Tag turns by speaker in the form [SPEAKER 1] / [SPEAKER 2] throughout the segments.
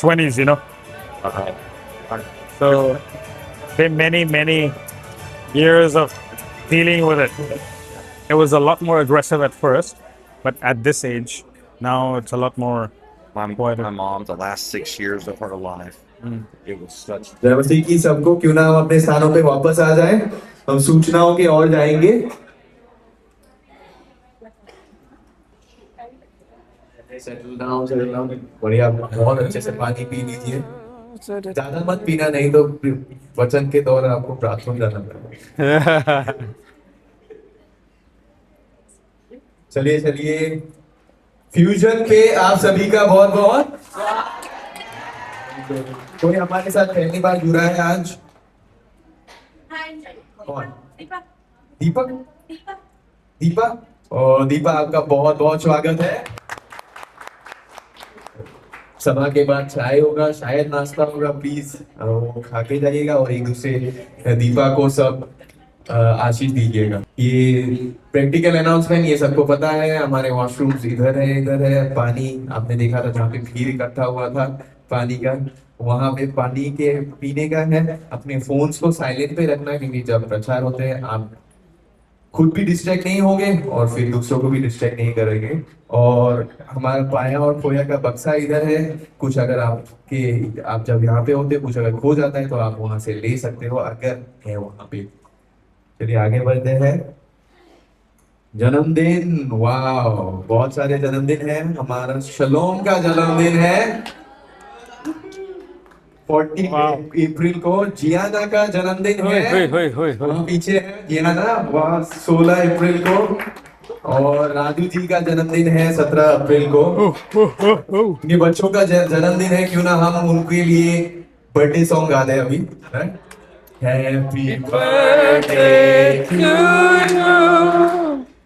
[SPEAKER 1] 20s,
[SPEAKER 2] Okay.
[SPEAKER 1] So been many years of dealing with it. It was a lot more aggressive at first, but at this age, now it's a lot more
[SPEAKER 2] My
[SPEAKER 1] quieter.
[SPEAKER 2] mom, the last 6 years of her life, it was such.
[SPEAKER 3] नमस्ते की सबको, क्यों ना हम अपने स्थानों पे वापस आ जाएं। हम सूचनाओं की ओर जाएंगे। सेटल डाउन बढ़िया, बहुत अच्छे से पानी पी लीजिए। ज्यादा मत पीना, नहीं तो वचन के दौरान आपको बाथरूम जाना पड़ेगा। चलिए चलिए, फ्यूजन पे आप सभी का बहुत बहुत। कोई हमारे साथ पहली बार जुड़ा है आज? कौन? दीपक। दीपा, और दीपा आपका बहुत बहुत स्वागत है। सभा के बाद चाय होगा, शायद नाश्ता होगा, प्लीज वो खा के जाइएगा और एक दूसरे दीपा को सब आशीष दीजिएगा। ये प्रैक्टिकल अनाउंसमेंट, ये सबको पता है, हमारे वॉशरूम्स इधर है। पानी आपने देखा था जहाँ पे भीड़ इकट्ठा हुआ था पानी का, वहां पे पानी के पीने का है। अपने फोन्स को साइलेंट पे रखना, क्योंकि जब प्रचार होते हैं आप खुद भी डिस्ट्रैक्ट नहीं होंगे और फिर दूसरों को भी डिस्ट्रैक्ट नहीं करेंगे। और हमारा पाया और खोया का बक्सा इधर है, कुछ अगर आप जब यहाँ पे होते कुछ अगर खो जाता है तो आप वहां से ले सकते हो, अगर है वहां पे। चलिए आगे बढ़ते हैं। जन्मदिन, वाह, बहुत सारे जन्मदिन है। हमारा शलोम का जन्मदिन है 14 अप्रैल को। जियाना का जन्मदिन है, वहाँ पीछे है जियाना, वहाँ 16 अप्रैल को। और राजू जी का जन्मदिन है 17 अप्रैल को। ये बच्चों का जन्मदिन है, क्यों ना हम उनके लिए बर्थडे सॉन्ग गा दें अभी। Happy birthday to you,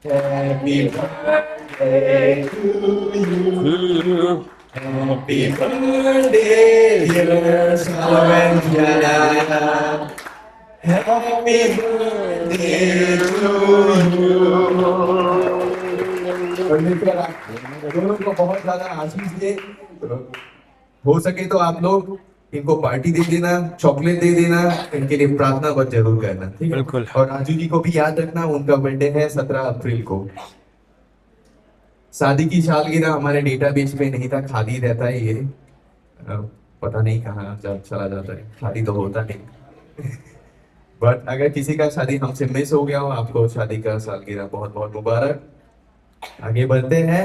[SPEAKER 3] happy birthday to you, happy birthday dear Savantiya, happy birthday to you. दोनों को बहुत ज्यादा आशीष दे। हो सके तो आप लोग इनको पार्टी दे देना, चॉकलेट दे देना, इनके लिए प्रार्थना बस जरूर करना, ठीक है?
[SPEAKER 1] बिल्कुल।
[SPEAKER 3] और राजू जी को भी याद रखना, उनका बर्थडे है 17 अप्रैल को। शादी की सालगिरह हमारे डेटाबेस में नहीं था, खाली रहता है ये, पता नहीं कहाँ जब चला जाता है, खाली तो होता नहीं। बट अगर किसी का शादी हमसे मिस हो गया हो, आपको शादी का सालगिरह बहुत बहुत मुबारक। आगे बढ़ते हैं।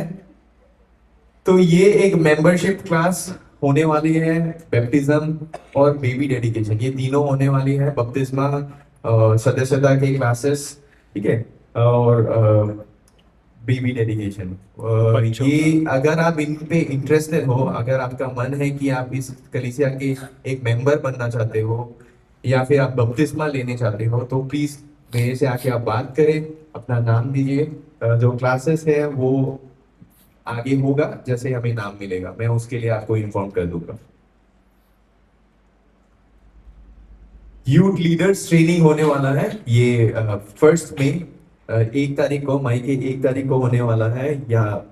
[SPEAKER 3] तो ये एक मेंबरशिप क्लास होने वाली है, बैप्टिज्म और बेबी डेडिकेशन, ये तीनों होने वाली है। बपतिस्मा, सदस्यता के क्लासेस, ठीक है, और बेबी डेडिकेशन। ये अगर आप इन पे इंटरेस्टेड हो, अगर आपका मन है कि आप इस कलीसिया के एक मेंबर बनना चाहते हो या फिर आप बपतिस्मा लेने चाहते हो, तो प्लीज मेरे से आके आप बात करें, अपना नाम दीजिए। जो क्लासेस है वो आगे होगा, जैसे हमें नाम मिलेगा मैं उसके लिए आपको इन्फॉर्म कर दूंगा। यूथ लीडर्स ट्रेनिंग होने वाला है, ये 1 मई, 1 तारीख को, मई के 1 तारीख को होने वाला है, या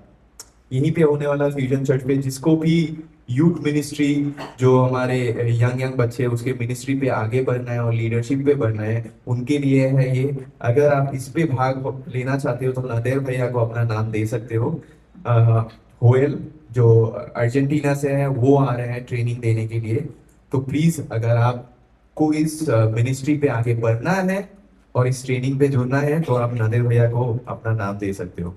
[SPEAKER 3] यहीं पे होने वाला फ्यूजन चर्च पे। जिसको भी यूथ मिनिस्ट्री, जो हमारे यंग बच्चे उसके मिनिस्ट्री पे आगे बढ़ना है और लीडरशिप पे बढ़ना है, उनके लिए है ये। अगर आप इस पे भाग लेना चाहते हो तो नादेर भैया को अपना नाम दे सकते हो। होयल जो अर्जेंटीना से है, वो आ रहे हैं ट्रेनिंग देने के लिए। तो प्लीज अगर आपको इस मिनिस्ट्री पे आगे बढ़ना है और इस ट्रेनिंग पे जुड़ना है, तो आप नादेर भैया को अपना नाम दे सकते हो।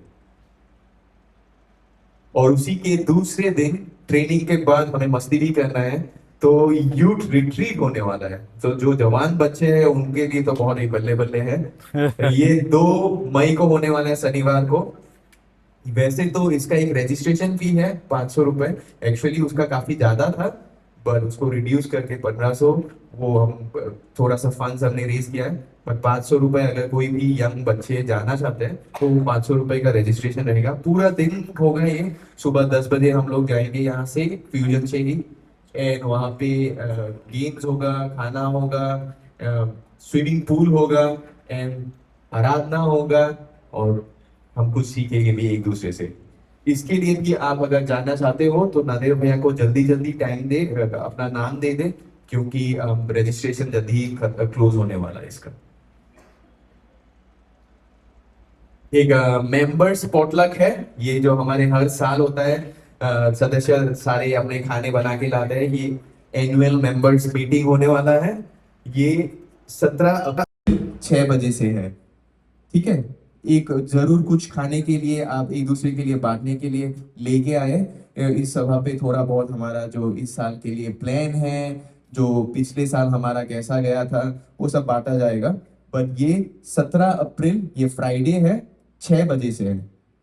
[SPEAKER 3] और उसी के दूसरे दिन ट्रेनिंग के बाद हमें मस्ती भी करना है, तो यूथ रिट्रीट होने वाला है। तो जो जवान बच्चे हैं उनके लिए तो बहुत ही बल्ले बल्ले है। ये 2 मई को होने वाला है, शनिवार को। वैसे तो इसका एक रजिस्ट्रेशन फी है 500 रुपए, एक्चुअली उसका काफी ज्यादा था, पर उसको रिड्यूस करके 1500, वो हम थोड़ा सा फंड्स हमने रेज किया है। पर 500 रुपए, अगर कोई भी यंग बच्चे जाना चाहते हैं तो 500 रुपए का रजिस्ट्रेशन रहेगा। पूरा दिन होगा ये, सुबह 10 बजे हम लोग जाएंगे यहाँ से, फ्यूजन से ही, एंड वहाँ पे गेम्स होगा, खाना होगा, स्विमिंग पूल होगा, एंड आराधना होगा, और हम कुछ सीखेंगे भी एक दूसरे से। इसके लिए भी आप अगर जानना चाहते हो तो नादिर भैया को जल्दी जल्दी टाइम दे, अपना नाम दे दे, क्योंकि रजिस्ट्रेशन जल्दी ही क्लोज होने वाला है इसका। एक मेंबर्स पॉटलक है, ये जो हमारे हर साल होता है, सदस्य सारे अपने खाने बना के लाते हैं। ये एनुअल मेंबर्स मीटिंग होने वाला है, ये 17 6 बजे से है। ठीक है, एक जरूर कुछ खाने के लिए आप एक दूसरे के लिए बांटने के लिए लेके आए। इस सभा पे थोड़ा बहुत हमारा जो इस साल के लिए प्लान है, जो पिछले साल हमारा कैसा गया था, वो सब बांटा जाएगा। पर ये 17 अप्रैल, ये फ्राइडे है, 6 बजे से है।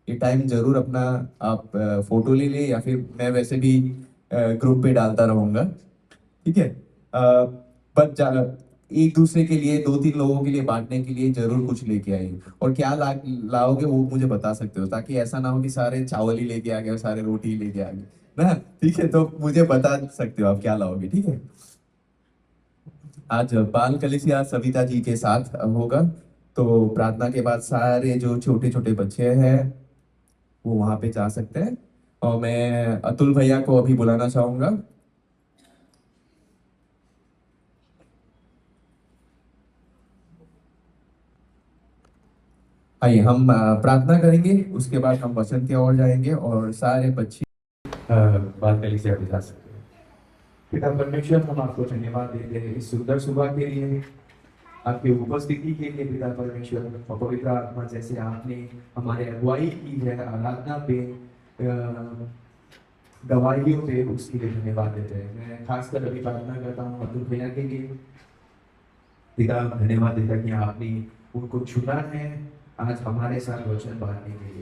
[SPEAKER 3] ये टाइम जरूर अपना आप फोटो ले ले, या फिर मैं वैसे भी ग्रुप पे डालता रहूंगा। ठीक है, पर एक दूसरे के लिए 2 3 लोगों के लिए बांटने के लिए जरूर कुछ लेके आइए। और क्या लाओगे वो मुझे बता सकते हो, ताकि ऐसा ना हो कि सारे चावल ही लेके आ गए और सारे रोटी ही लेके आ गए ना। ठीक है, तो मुझे बता सकते हो आप क्या लाओगे। ठीक है, आज बाल कलिसिया सविता जी के साथ होगा, तो प्रार्थना के बाद सारे जो छोटे छोटे बच्चे हैं वो वहां पे जा सकते हैं। और मैं अतुल भैया को अभी बुलाना चाहूंगा। आइए हम प्रार्थना करेंगे, उसके बाद हम वचन की ओर जाएंगे और सारे बच्चे बाल कलिसिया पे जा सकते हैं। पिता परमेश्वर, हम आपको धन्यवाद देते हैं इस सुंदर सुबह के लिए, आपकी उपस्थिति के लिए। पिता परमेश्वर, और पवित्र आत्मा जैसे आपने हमारे अगुवाई की है आराधना पे, गवाहियों पे, उसके लिए धन्यवाद देते हैं। मैं खासकर अभी प्रार्थना करता हूँ अतुल भैया के लिए। पिता, धन्यवाद देता कि आपने उनको चुना है आज हमारे साथ वचन बांटने के लिए।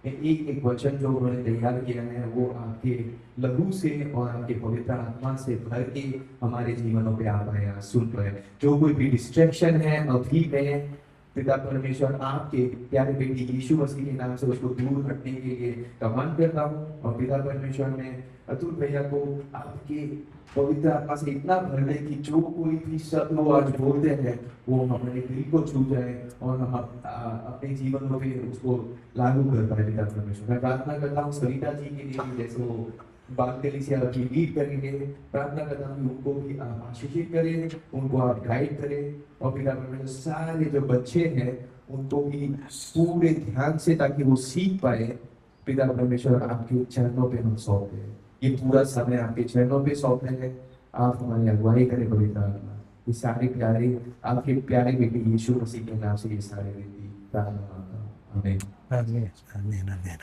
[SPEAKER 3] एक एक वचन जो उन्होंने तैयार किया है वो आपके लहू से और आपके पवित्र आत्मा से भर के हमारे जीवनों पे आप आया सुन रहे। जो कोई भी डिस्ट्रैक्शन है अभी में, पिता परमेश्वर आपके प्यारे बेटी यीशु मसीह के नाम से उसको दूर हटने के लिए कमांड करता हूँ। और पिता परमेश्वर, मैं अतुल भैया को आपके पवित्र आत्मा से इतना भर दे कि जो कोई भी शब्द वो आज बोलते हैं वो हमारे दिल को छू जाए और हम अपने जीवन में भी उसको लागू कर पाए। पिता परमेश्वर, मैं प्रार्थना करता हूँ सविता जी के लिए भी, जैसे वो बाल कलीसिया की लीड करेंगे, प्रार्थना करता हूँ उनको भी आप आशीषित करें, उनको आप गाइड करें। और पिता परमेश्वर, सारे जो बच्चे हैं उनको भी पूरे ध्यान से, ताकि वो सीख पाए। पिता परमेश्वर, आपके चरणों पे हम सौंपते हैं, ये पूरा समय आपके चरणों पे सौंपते हैं। आप हमारी अगुवाई करें पवित्र आत्मा। ये सारे प्यारे आपके प्यारे बेटे यीशु मसीह के नाम से ये सारे विनती प्रार्थना मांगता हूं। आमीन।
[SPEAKER 1] आमीन, आमीन, आमीन।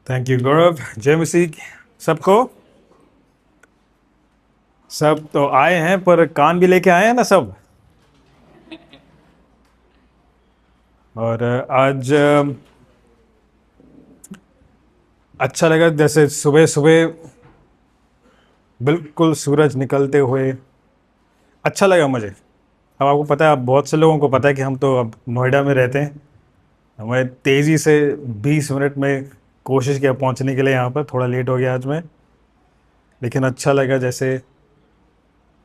[SPEAKER 1] थैंक यू गौरव। जय मसीह सबको। सब तो आए हैं, पर कान भी लेके आए हैं ना सब। और आज अच्छा लगा, जैसे सुबह सुबह बिल्कुल सूरज निकलते हुए अच्छा लगा मुझे। अब आपको पता है, अब बहुत से लोगों को पता है कि हम तो अब नोएडा में रहते हैं। हमें तेज़ी से 20 मिनट में कोशिश किया पहुंचने के लिए, यहाँ पर थोड़ा लेट हो गया आज मैं, लेकिन अच्छा लगा जैसे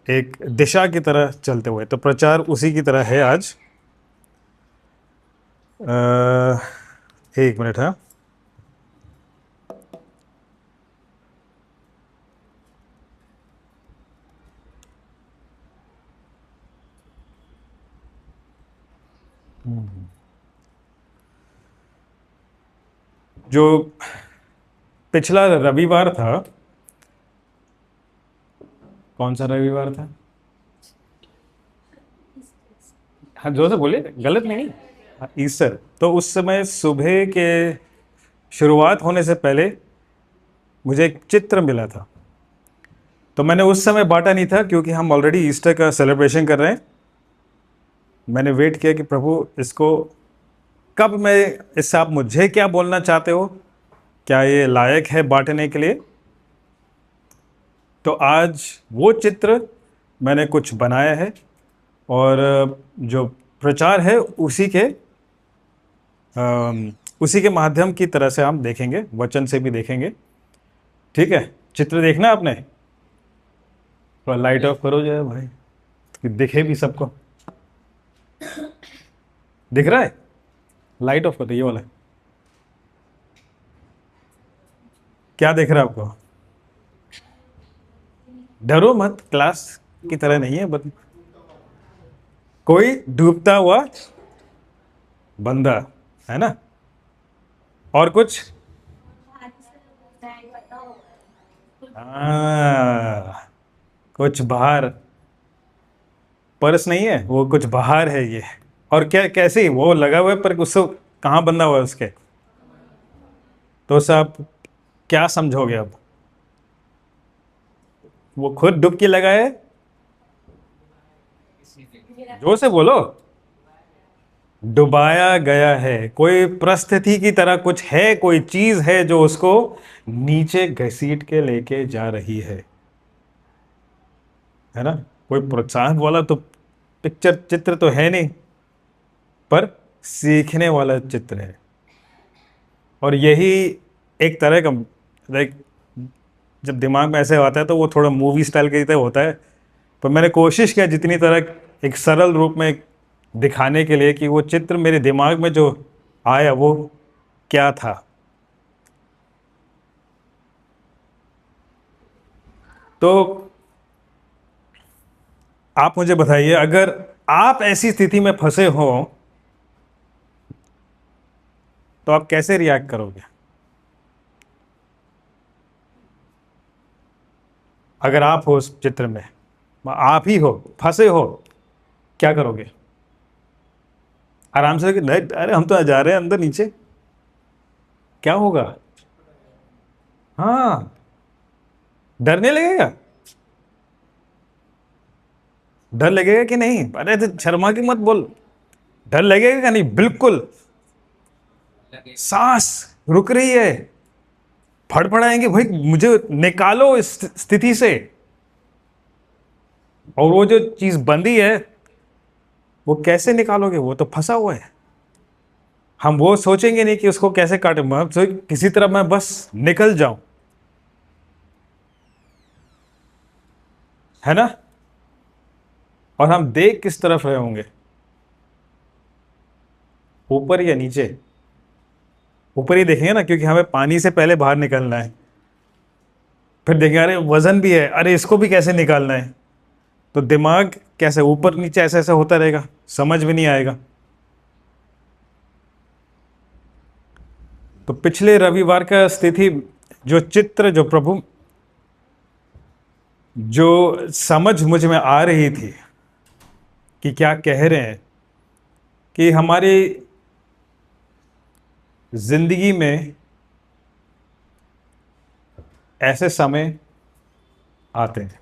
[SPEAKER 1] एक दिशा की तरह चलते हुए। तो प्रचार उसी की तरह है आज। एक मिनट है। जो पिछला रविवार था, कौन सा रविवार था? हाँ, जोर से बोलिए, गलत नहीं। हाँ, ईस्टर। तो उस समय सुबह के शुरुआत होने से पहले मुझे एक चित्र मिला था। तो मैंने उस समय बांटा नहीं था, क्योंकि हम ऑलरेडी ईस्टर का सेलिब्रेशन कर रहे हैं। मैंने वेट किया कि प्रभु इसको कब मैं, इससे आप मुझे क्या बोलना चाहते हो, क्या ये लायक है बांटने के लिए। तो आज वो चित्र मैंने कुछ बनाया है, और जो प्रचार है उसी के माध्यम की तरह से हम देखेंगे, वचन से भी देखेंगे। ठीक है, चित्र देखना आपने, तो लाइट ऑफ करो जो है भाई, कि दिखे भी सबको। दिख रहा है? लाइट ऑफ कर दो, ये वाला। क्या देख रहा है आपको? डरो मत, क्लास की तरह नहीं है, बट कोई डूबता हुआ बंदा, है ना? और कुछ? कुछ बाहर, पर्स नहीं है वो, कुछ बाहर है ये। और क्या, कैसे वो लगा हुआ है पर उससे कहाँ बंधा हुआ है उसके? तो सब क्या समझोगे अब? वो खुद डुबकी लगाए? जोर से बोलो। डुबाया गया है, कोई परिस्थिति की तरह कुछ है, कोई चीज है जो उसको नीचे घसीट के लेके जा रही है ना? कोई प्रोत्साहन वाला तो पिक्चर, चित्र तो है नहीं, पर सीखने वाला चित्र है। और यही एक तरह का, लाइक, जब दिमाग में ऐसे आता है तो वो थोड़ा मूवी स्टाइल की तरह होता है। पर मैंने कोशिश किया जितनी तरह एक सरल रूप में दिखाने के लिए कि वो चित्र मेरे दिमाग में जो आया वो क्या था। तो आप मुझे बताइए, अगर आप ऐसी स्थिति में फंसे हो तो आप कैसे रिएक्ट करोगे? अगर आप हो उस चित्र में, आप ही हो, फंसे हो, क्या करोगे? आराम से कि नहीं, अरे हम तो जा रहे हैं अंदर नीचे, क्या होगा? हाँ, डरने लगेगा। डर लगेगा कि नहीं? अरे तो शर्मा की मत बोल। डर लगेगा कि नहीं? बिल्कुल। सांस रुक रही है, फड़फड़ाएंगे, भाई मुझे निकालो इस स्थिति से। और वो जो चीज बंदी है वो कैसे निकालोगे? वो तो फंसा हुआ है। हम वो सोचेंगे नहीं कि उसको कैसे काटे, हम किसी तरह मैं बस निकल जाऊं, है ना? और हम देख किस तरफ रहे होंगे, ऊपर या नीचे? ऊपर ही देखेंगे ना, क्योंकि हमें पानी से पहले बाहर निकलना है। फिर देखेंगे अरे वजन भी है, अरे इसको भी कैसे निकालना है। तो दिमाग कैसे ऊपर नीचे ऐसे ऐसे होता रहेगा, समझ में नहीं आएगा। तो पिछले रविवार का स्थिति, जो चित्र, जो प्रभु, जो समझ मुझ में आ रही थी कि क्या कह रहे हैं, कि हमारी जिंदगी में ऐसे समय आते हैं।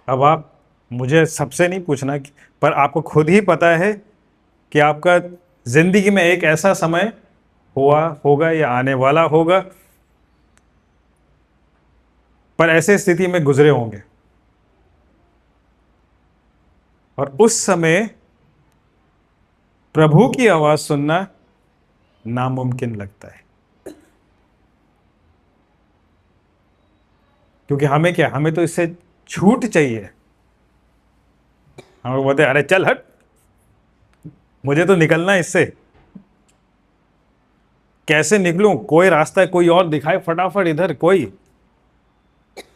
[SPEAKER 1] अब आप मुझे सबसे नहीं पूछना पर आपको खुद ही पता है कि आपका जिंदगी में एक ऐसा समय हुआ होगा या आने वाला होगा, पर ऐसे स्थिति में गुजरे होंगे। और उस समय प्रभु की आवाज सुनना नामुमकिन लगता है। क्योंकि हमें क्या, हमें तो इससे छूट चाहिए। हम लोग बोलते हैं अरे चल हट, मुझे तो निकलना है इससे। कैसे निकलूं? कोई रास्ता कोई और दिखाए फटाफट, इधर कोई,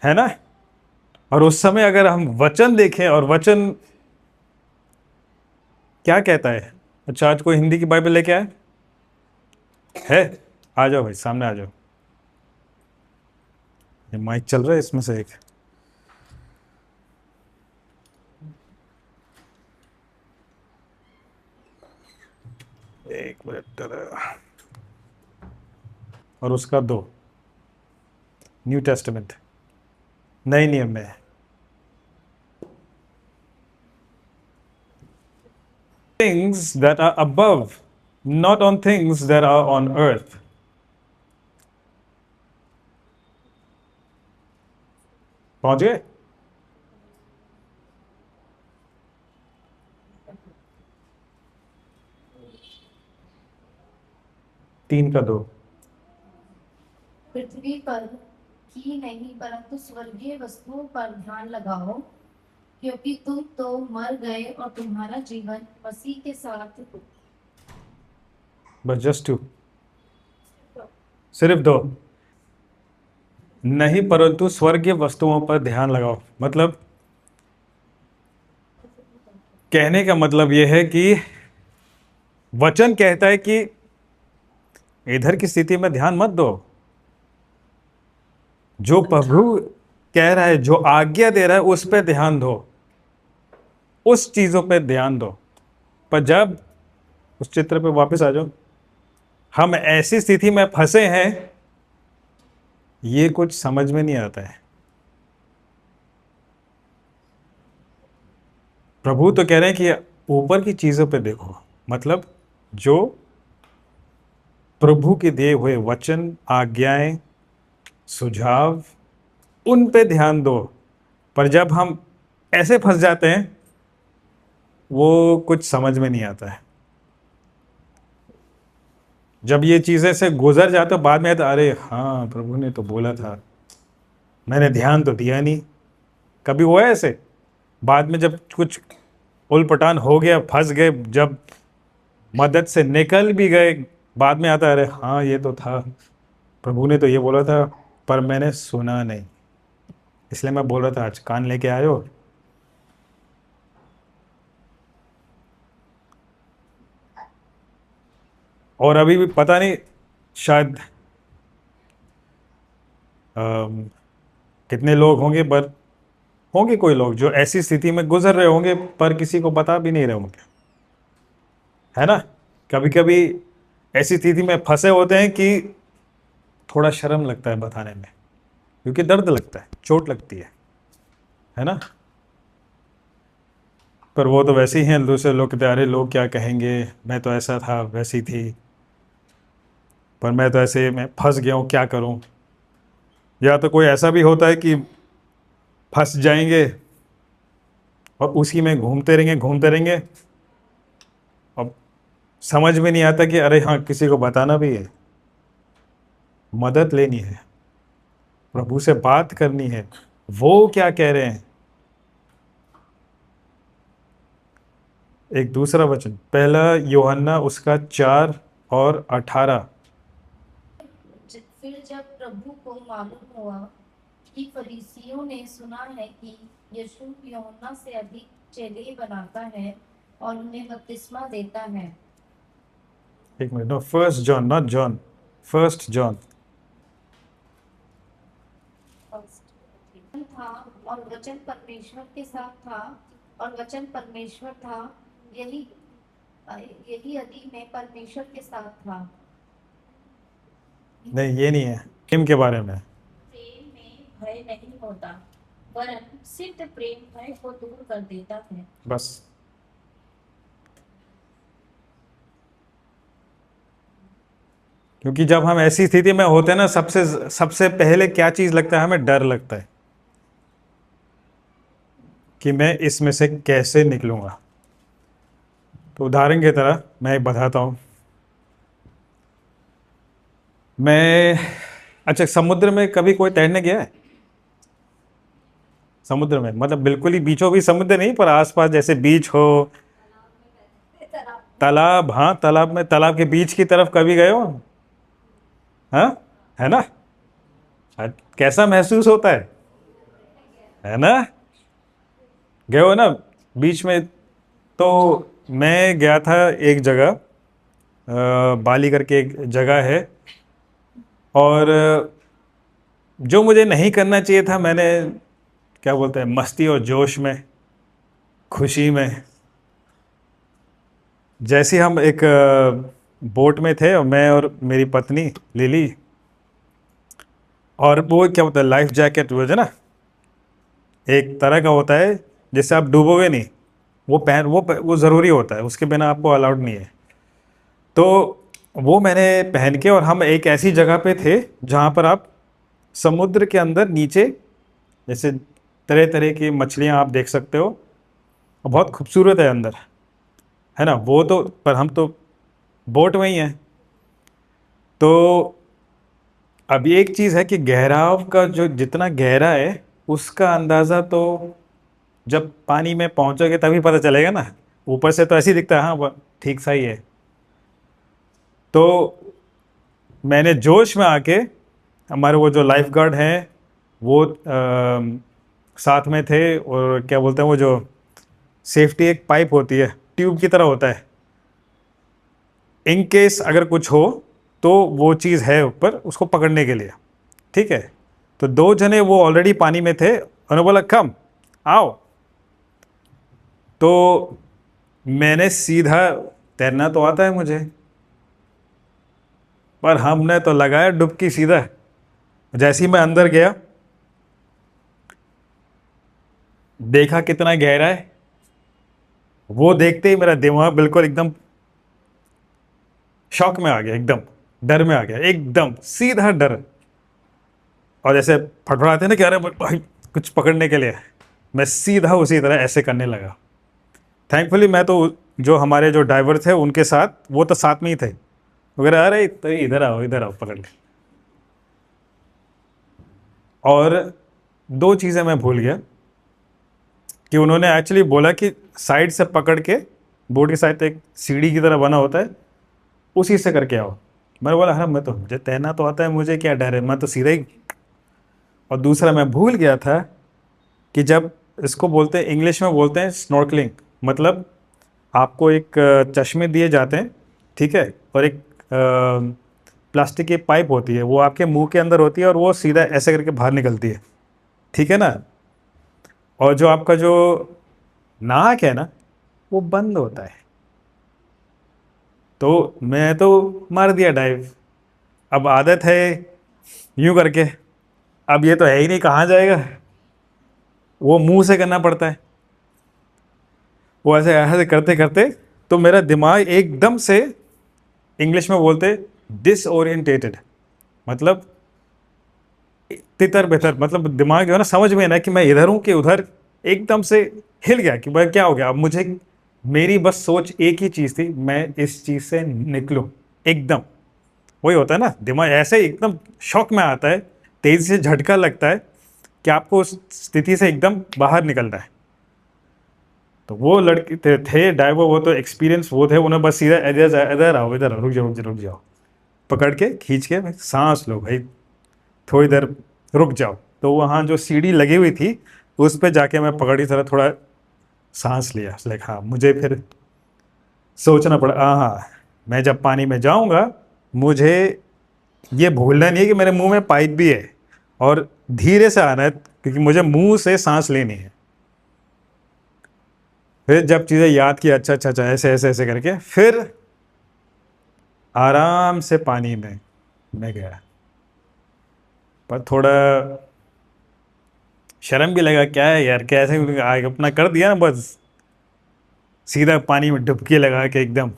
[SPEAKER 1] है ना? और उस समय अगर हम वचन देखें, और वचन क्या कहता है? अच्छा, आज कोई हिंदी की बाइबल लेके आए है? आ जाओ भाई, सामने आ जाओ। ये माइक चल रहा है इसमें से एक। एक मिनट। और उसका दो, न्यू टेस्टामेंट, नए नियम में। Things that are above, not on things that are on earth. पहुंच गए? तीन का दो।
[SPEAKER 4] पृथ्वी पर ही नहीं परंतु स्वर्गीय वस्तुओं पर ध्यान लगाओ, क्योंकि तुम तो मर गए और तुम्हारा जीवन मसीह के साथ
[SPEAKER 1] बस जस्ट टू, सिर्फ दो। नहीं, परंतु स्वर्गीय वस्तुओं पर ध्यान लगाओ। मतलब कहने का मतलब यह है कि वचन कहता है कि इधर की स्थिति में ध्यान मत दो। जो प्रभु कह रहा है, जो आज्ञा दे रहा है, उस पर ध्यान दो, उस चीजों पे ध्यान दो। पर जब उस चित्र पे वापस आ जाओ, हम ऐसी स्थिति में फंसे हैं, ये कुछ समझ में नहीं आता है। प्रभु तो कह रहे हैं कि ऊपर की चीजों पे देखो, मतलब जो प्रभु के दिए हुए वचन, आज्ञाएं, सुझाव, उन पे ध्यान दो। पर जब हम ऐसे फंस जाते हैं, वो कुछ समझ में नहीं आता है। जब ये चीजें से गुजर जाते हो, बाद में तो अरे हाँ, प्रभु ने तो बोला था, मैंने ध्यान तो दिया नहीं। कभी हुआ है ऐसे? बाद में जब कुछ उलपटान हो गया, फंस गए, जब मदद से निकल भी गए, बाद में आता है अरे हाँ, ये तो था, प्रभु ने तो ये बोला था, पर मैंने सुना नहीं, इसलिए मैं बोल रहा था। आज कान लेके आए हो। और अभी भी पता नहीं, शायद कितने लोग होंगे, पर होंगे कोई लोग जो ऐसी स्थिति में गुजर रहे होंगे, पर किसी को बता भी नहीं रहे होंगे, है ना? कभी कभी ऐसी स्थिति में फंसे होते हैं कि थोड़ा शर्म लगता है बताने में, क्योंकि दर्द लगता है, चोट लगती है ना? पर वो तो वैसे ही हैं, दूसरे लोग कहते हैं अरे लोग क्या कहेंगे, मैं तो ऐसा था, वैसी थी, पर मैं तो ऐसे मैं फंस गया हूँ, क्या करूँ? या तो कोई ऐसा भी होता है कि फंस जाएंगे और उसी में घूमते रहेंगे, अब समझ में नहीं आता कि अरे हाँ, किसी को बताना भी है, मदद लेनी है, प्रभु से बात करनी है, वो क्या कह रहे हैं। एक दूसरा वचन, पहला यूहन्ना उसका 4:18।
[SPEAKER 4] फिर जब प्रभु को मालूम हुआ कि फरीसियों ने सुना है कि यीशु यूहन्ना से अधिक चेले बनाता है और उन्हें बपतिस्मा देता है।
[SPEAKER 1] एक minute, no, 1 John, not John, 1 John.
[SPEAKER 4] था और वचन परमेश्वर के साथ था और वचन परमेश्वर था। यही यही आदि में परमेश्वर के साथ था।
[SPEAKER 1] नहीं, ये नहीं है, प्रेम के बारे में।
[SPEAKER 4] प्रेम में भय नहीं होता, वरन सिद्ध प्रेम भय को दूर कर देता है।
[SPEAKER 1] बस क्योंकि जब हम ऐसी स्थिति में होते हैं ना, सबसे सबसे पहले क्या चीज लगता है हमें? डर लगता है कि मैं इसमें से कैसे निकलूंगा। तो उदाहरण की तरह मैं एक बताता हूँ। अच्छा, समुद्र में कभी कोई तैरने गया है? समुद्र में मतलब बिल्कुल ही बीचों बीच समुद्र नहीं, पर आसपास जैसे बीच हो, तालाब, हाँ तालाब में, तालाब के बीच की तरफ कभी गए हो? हाँ, है ना? कैसा महसूस होता है ना? गए हो ना बीच में? तो मैं गया था एक जगह, बाली करके एक जगह है, और जो मुझे नहीं करना चाहिए था, मैंने, क्या बोलते हैं, मस्ती और जोश में, खुशी में, जैसे हम एक बोट में थे, और मैं और मेरी पत्नी लिली, और वो क्या होता है, लाइफ जैकेट वो है ना, एक तरह का होता है जिससे आप डूबोगे नहीं, वो ज़रूरी होता है, उसके बिना आपको अलाउड नहीं है। तो वो मैंने पहन के, और हम एक ऐसी जगह पे थे जहाँ पर आप समुद्र के अंदर नीचे जैसे तरह तरह की मछलियाँ आप देख सकते हो, और बहुत खूबसूरत है अंदर, है ना? वो तो, पर हम तो बोट में ही हैं। तो अब एक चीज़ है कि गहराव का, जो जितना गहरा है उसका अंदाज़ा तो जब पानी में पहुंचोगे तभी पता चलेगा ना। ऊपर से तो ऐसे ही दिखता है, हाँ ठीक सा ही है। तो मैंने जोश में आके हमारे वो जो लाइफ गार्ड हैं वो साथ में थे, और क्या बोलते हैं वो जो सेफ्टी एक पाइप होती है, ट्यूब की तरह होता है, इन केस अगर कुछ हो तो वो चीज़ है ऊपर उसको पकड़ने के लिए। ठीक है, तो 2 जने वो ऑलरेडी पानी में थे, उन्होंने बोला कम आओ, तो मैंने सीधा, तैरना तो आता है मुझे, पर हमने तो लगाया डुबकी सीधा। जैसे ही मैं अंदर गया, देखा कितना गहरा है, वो देखते ही मेरा दिमाग बिल्कुल एकदम शॉक में आ गया, एकदम डर में आ गया, एकदम सीधा डर। और जैसे फटफड़ाते हैं ना कि अरे भाई कुछ पकड़ने के लिए, मैं सीधा उसी तरह ऐसे करने लगा। थैंकफुली मैं तो जो हमारे जो ड्राइवर थे उनके साथ, वो तो साथ में ही थे, वो कह रहे अरे तो इधर आओ पकड़ ले। और 2 चीज़ें मैं भूल गया कि उन्होंने एक्चुअली बोला कि साइड से पकड़ के, बोट की साइड एक सीढ़ी की तरह बना होता है, उसी से करके आओ। मैंने बोला हाँ मैं तो, मुझे तैरना तो आता है, मुझे क्या डर है, मैं तो सीधा ही। और दूसरा मैं भूल गया था कि जब इसको बोलते हैं, इंग्लिश में बोलते हैं स्नॉर्कलिंग, मतलब आपको एक चश्मे दिए जाते हैं, ठीक है, और एक प्लास्टिक की पाइप होती है, वो आपके मुंह के अंदर होती है और वो सीधा ऐसे करके बाहर निकलती है, ठीक है ना। और जो आपका जो नाक है ना, वो बंद होता है। तो मैं तो मार दिया डाइव। अब आदत है यूं करके, अब ये तो है ही नहीं, कहाँ जाएगा, वो मुंह से करना पड़ता है। वो ऐसे ऐसे करते करते तो मेरा दिमाग एकदम से, इंग्लिश में बोलते डिसओरिएंटेटेड, मतलब तितर बितर, मतलब दिमाग जो है ना, समझ में ना कि मैं इधर हूँ कि उधर, एकदम से हिल गया कि भाई क्या हो गया। अब मुझे, मेरी बस सोच एक ही चीज़ थी, मैं इस चीज़ से निकलूं एकदम। वही होता है ना, दिमाग ऐसे एकदम शॉक में आता है, तेज़ी से झटका लगता है कि आपको उस स्थिति से एकदम बाहर निकलना है। तो वो लड़के थे ड्राइवर, वो तो एक्सपीरियंस वो थे, उन्हें बस सीधा इधर इधर आओ, इधर आओ, रुक जाओ, पकड़ के खींच के भाई सांस लो भाई, थोड़ी देर रुक जाओ। तो वहाँ जो सीढ़ी लगी हुई थी उस पर जाके मैं पकड़ी तरह थोड़ा सांस लिया, लाइक हाँ, मुझे फिर सोचना पड़ा, हाँ मैं जब पानी में जाऊँगा मुझे ये भूलना नहीं है कि मेरे मुंह में पाइप भी है, और धीरे से आना है क्योंकि मुझे मुंह से सांस लेनी है। फिर जब चीज़ें याद की, अच्छा अच्छा अच्छा, ऐसे ऐसे ऐसे करके फिर आराम से पानी में मैं गया। पर थोड़ा शर्म भी लगा, क्या है यार, कैसे अपना कर दिया ना, बस सीधा पानी में डुबकी लगा के एकदम।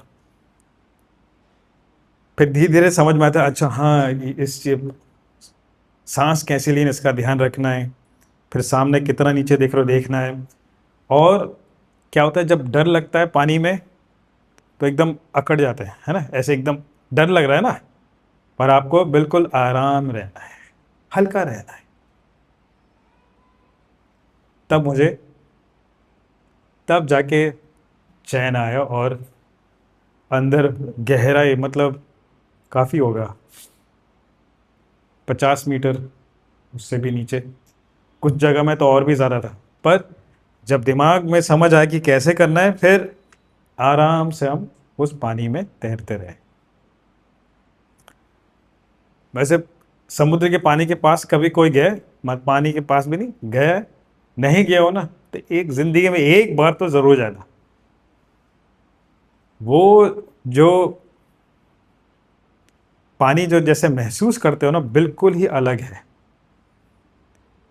[SPEAKER 1] फिर धीरे धीरे समझ में आता, अच्छा हाँ इस सांस कैसे लेनी, इसका ध्यान रखना है, फिर सामने कितना नीचे देख रहे हो देखना है। और क्या होता है जब डर लगता है पानी में, तो एकदम अकड़ जाते हैं, है ना, ऐसे एकदम डर लग रहा है ना, पर आपको बिल्कुल आराम रहना है, हल्का रहना है। तब जाके चैन आया, और अंदर गहराई मतलब काफ़ी होगा, 50 मीटर, उससे भी नीचे, कुछ जगह में तो और भी ज़्यादा था। पर जब दिमाग में समझ आया कि कैसे करना है, फिर आराम से हम उस पानी में तैरते रहे। वैसे समुद्र के पानी के पास कभी कोई गया, मत पानी के पास भी नहीं गया, नहीं गया हो ना, तो एक ज़िंदगी में एक बार तो ज़रूर जाना। वो जो पानी जो जैसे महसूस करते हो ना, बिल्कुल ही अलग है।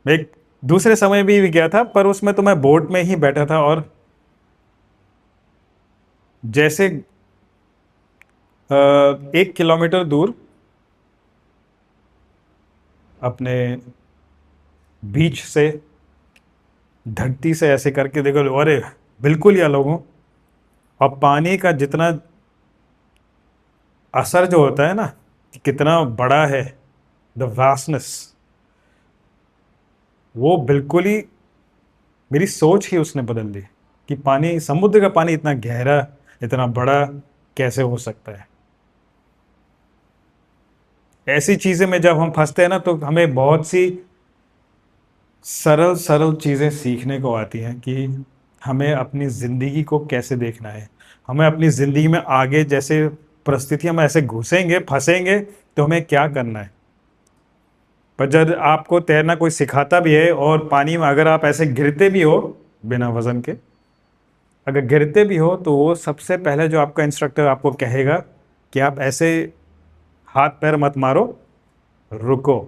[SPEAKER 1] मैं एक दूसरे समय भी गया था, पर उसमें तो मैं बोट में ही बैठा था, और जैसे 1 किलोमीटर दूर अपने बीच से, धरती से ऐसे करके देखो, अरे बिल्कुल ही अलग हूँ। और पानी का जितना असर जो होता है ना, कि कितना बड़ा है, द वास्टनेस, वो बिल्कुल ही मेरी सोच ही उसने बदल दी कि पानी, समुद्र का पानी इतना गहरा, इतना बड़ा कैसे हो सकता है। ऐसी चीज़ें में जब हम फंसते हैं ना, तो हमें बहुत सी सरल सरल चीज़ें सीखने को आती हैं कि हमें अपनी ज़िंदगी को कैसे देखना है। हमें अपनी ज़िंदगी में आगे जैसे परिस्थितियां में ऐसे घुसेंगे, फंसेंगे, तो हमें क्या करना है। पर जब आपको तैरना कोई सिखाता भी है और पानी में अगर आप ऐसे गिरते भी हो बिना वजन के, अगर गिरते भी हो, तो वो सबसे पहले जो आपका इंस्ट्रक्टर आपको कहेगा कि आप ऐसे हाथ पैर मत मारो, रुको,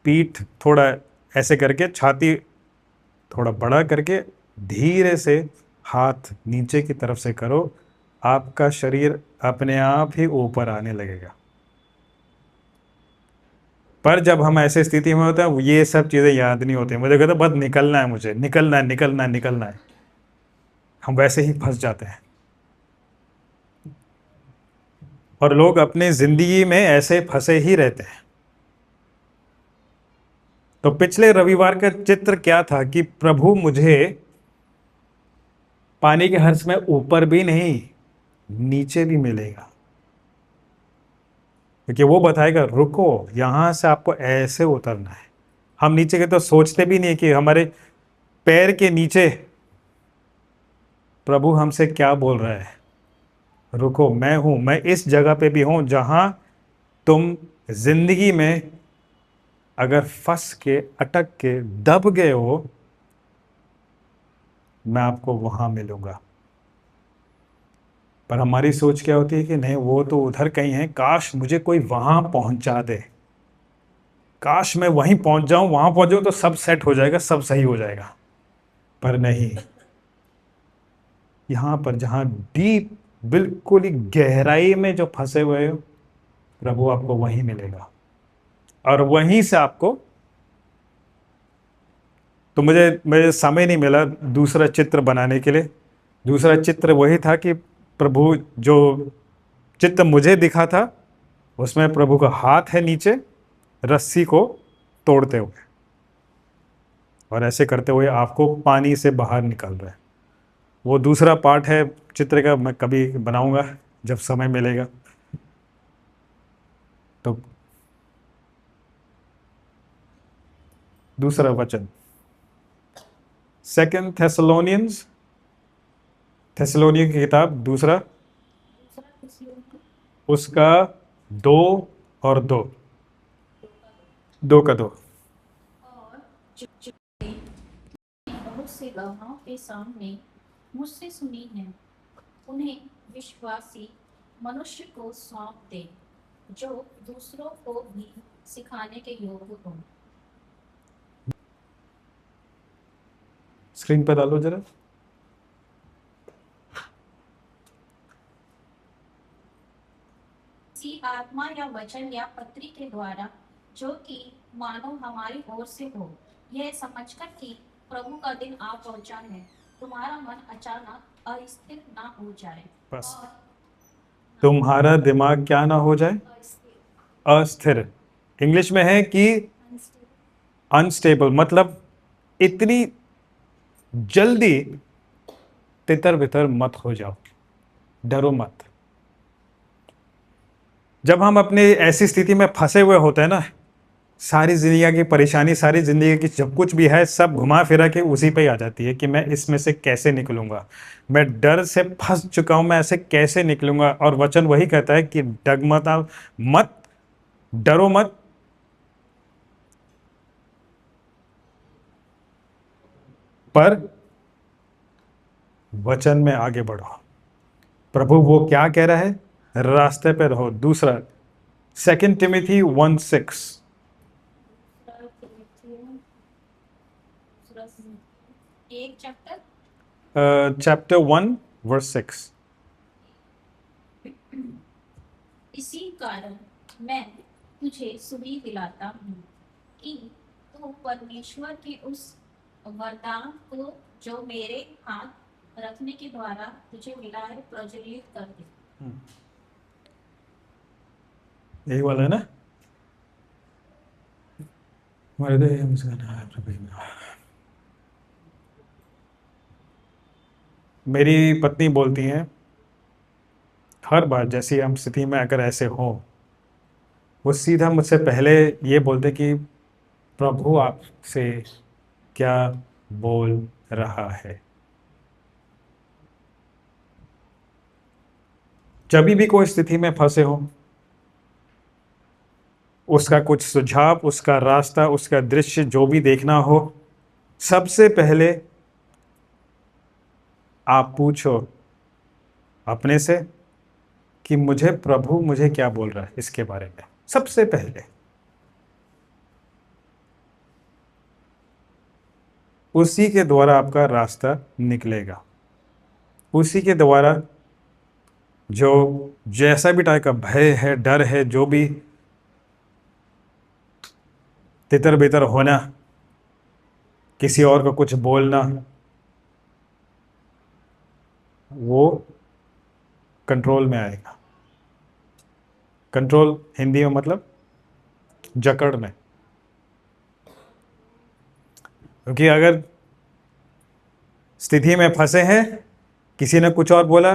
[SPEAKER 1] पीठ थोड़ा ऐसे करके, छाती थोड़ा बड़ा करके, धीरे से हाथ नीचे की तरफ से करो, आपका शरीर अपने आप ही ऊपर आने लगेगा। पर जब हम ऐसे स्थिति में होते हैं, ये सब चीज़ें याद नहीं होती, मुझे कहता बस निकलना है, मुझे निकलना है, निकलना है, निकलना है, हम वैसे ही फंस जाते हैं। और लोग अपनी जिंदगी में ऐसे फंसे ही रहते हैं। तो पिछले रविवार का चित्र क्या था कि प्रभु मुझे पानी के हर्ष में ऊपर भी नहीं, नीचे भी मिलेगा, क्योंकि वो बताएगा रुको, यहां से आपको ऐसे उतरना है। हम नीचे के तो सोचते भी नहीं कि हमारे पैर के नीचे प्रभु हमसे क्या बोल रहा है। रुको, मैं हूं, मैं इस जगह पे भी हूं जहां तुम जिंदगी में अगर फंस के, अटक के, दब गए हो, मैं आपको वहां मिलूंगा। पर हमारी सोच क्या होती है कि नहीं, वो तो उधर कहीं है, काश मुझे कोई वहां पहुंचा दे, काश मैं वहीं पहुंच जाऊं, वहां पहुंच जाऊं तो सब सेट हो जाएगा, सब सही हो जाएगा। पर नहीं, यहां पर जहां डीप, बिल्कुल ही गहराई में जो फंसे हुए हो, प्रभु आपको वहीं मिलेगा और वहीं से आपको। तो मुझे समय नहीं मिला दूसरा चित्र बनाने के लिए। दूसरा चित्र वही था कि प्रभु जो चित्र मुझे दिखा था, उसमें प्रभु का हाथ है नीचे रस्सी को तोड़ते हुए, और ऐसे करते हुए आपको पानी से बाहर निकल रहे हैं। वो दूसरा पार्ट है चित्र का, मैं कभी बनाऊंगा जब समय मिलेगा। तो दूसरा वचन, सेकंड थेसलोनियन की किताब, दूसरा उसका 2 और 2, 2 का 2।
[SPEAKER 4] और जो बहुत से गवाहों के सामने मुझसे सुनी है, उन्हें विश्वासी मनुष्य को सौंप दे, जो दूसरों को भी सिखाने के योग्य हो।
[SPEAKER 1] स्क्रीन पर डालो जरा।
[SPEAKER 4] किसी आत्मा या वचन या पत्री के द्वारा, जो कि मानो हमारी ओर से हो, यह समझकर कि प्रभु का दिन आ पहुंचा है, तुम्हारा मन अचानक अस्थिर ना हो जाए।
[SPEAKER 1] बस,
[SPEAKER 4] और
[SPEAKER 1] तुम्हारा दिमाग क्या ना हो जाए, अस्थिर। इंग्लिश में है कि अनस्टेबल, मतलब इतनी जल्दी तितर बितर मत हो जाओ, डरो मत। जब हम अपने ऐसी स्थिति में फंसे हुए होते हैं ना, सारी जिंदगी की परेशानी, सारी जिंदगी की जब कुछ भी है, सब घुमा फिरा के उसी पे ही आ जाती है कि मैं इसमें से कैसे निकलूंगा, मैं डर से फंस चुका हूं, मैं ऐसे कैसे निकलूंगा। और वचन वही कहता है कि डगमगा मत, डरो मत, पर वचन में आगे बढ़ो। प्रभु वो क्या कह रहा है, रास्ते पे रहो। दूसरा 2 टिमोथी 1:6,
[SPEAKER 4] एक चैप्टर
[SPEAKER 1] चैप्टर 1:6।
[SPEAKER 4] इसी कारण मैं तुझे सुनी दिलाता हूँ कि तू परमेश्वर के उस वरदान को जो मेरे हाथ रखने के द्वारा तुझे मिला है, प्रज्वलित कर दे।
[SPEAKER 1] यही वाला है ना, मेरी पत्नी बोलती हैं हर बार जैसी हम स्थिति में अगर ऐसे हों, वो सीधा मुझसे पहले ये बोलते कि प्रभु आपसे क्या बोल रहा है। जब भी कोई स्थिति में फंसे हो, उसका कुछ सुझाव, उसका रास्ता, उसका दृश्य जो भी देखना हो, सबसे पहले आप पूछो अपने से कि मुझे प्रभु मुझे क्या बोल रहा है इसके बारे में। सबसे पहले उसी के द्वारा आपका रास्ता निकलेगा, उसी के द्वारा जो जैसा भी टाइप का भय है, डर है, जो भी तितर बितर होना, किसी और को कुछ बोलना, वो कंट्रोल में आएगा। कंट्रोल हिंदी में मतलब जकड़ में। क्योंकि अगर स्थिति में फंसे हैं, किसी ने कुछ और बोला,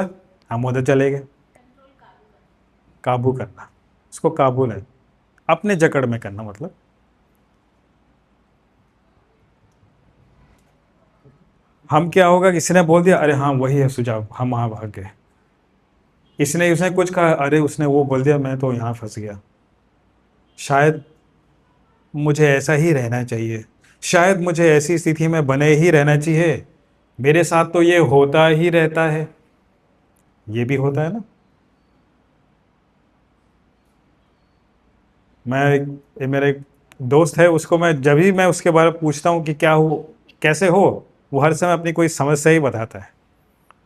[SPEAKER 1] हम उधर चले गए। काबू करना, उसको काबू नहीं, अपने जकड़ में करना। मतलब हम क्या होगा, किसी ने बोल दिया, अरे हाँ वही है सुझाव, हम वहाँ भाग गए। उसने कुछ कहा, अरे उसने वो बोल दिया, मैं तो यहाँ फंस गया। शायद मुझे ऐसा ही रहना चाहिए, शायद मुझे ऐसी स्थिति में बने ही रहना चाहिए, मेरे साथ तो ये होता ही रहता है। ये भी होता है ना। मेरा एक दोस्त है, उसको जब भी मैं उसके बारे में पूछता हूँ कि क्या हो, कैसे हो, वो हर समय अपनी कोई समस्या ही बताता है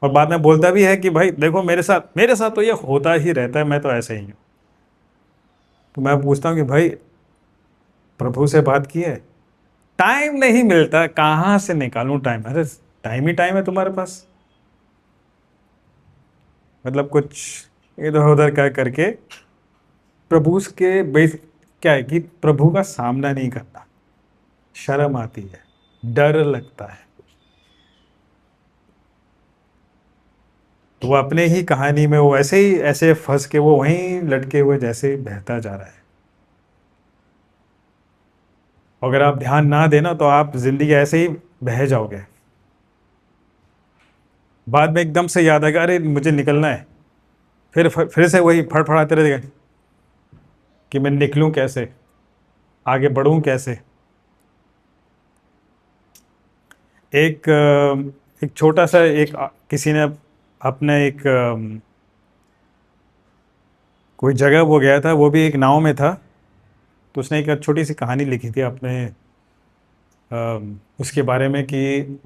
[SPEAKER 1] और बाद में बोलता भी है कि भाई देखो मेरे साथ तो ये होता ही रहता है, मैं तो ऐसे ही हूँ। तो मैं पूछता हूँ कि भाई प्रभु से बात की है? टाइम नहीं मिलता, कहाँ से निकालूं टाइम? अरे टाइम ही टाइम है तुम्हारे पास। मतलब कुछ इधर उधर कर करके प्रभु के बेस क्या है कि प्रभु का सामना नहीं करना, शर्म आती है, डर लगता है। तो वो अपने ही कहानी में वो ऐसे फंस के वो वहीं लटके हुए जैसे बहता जा रहा है। अगर आप ध्यान ना देना तो आप जिंदगी ऐसे ही बह जाओगे। बाद में एकदम से याद आएगा, अरे मुझे निकलना है, फिर से वही फड़फड़ाते रहेगा कि मैं निकलूं कैसे, आगे बढ़ूं कैसे। एक छोटा सा किसी ने अपने कोई जगह वो गया था, वो भी एक नाव में था, तो उसने एक छोटी सी कहानी लिखी थी अपने उसके बारे में कि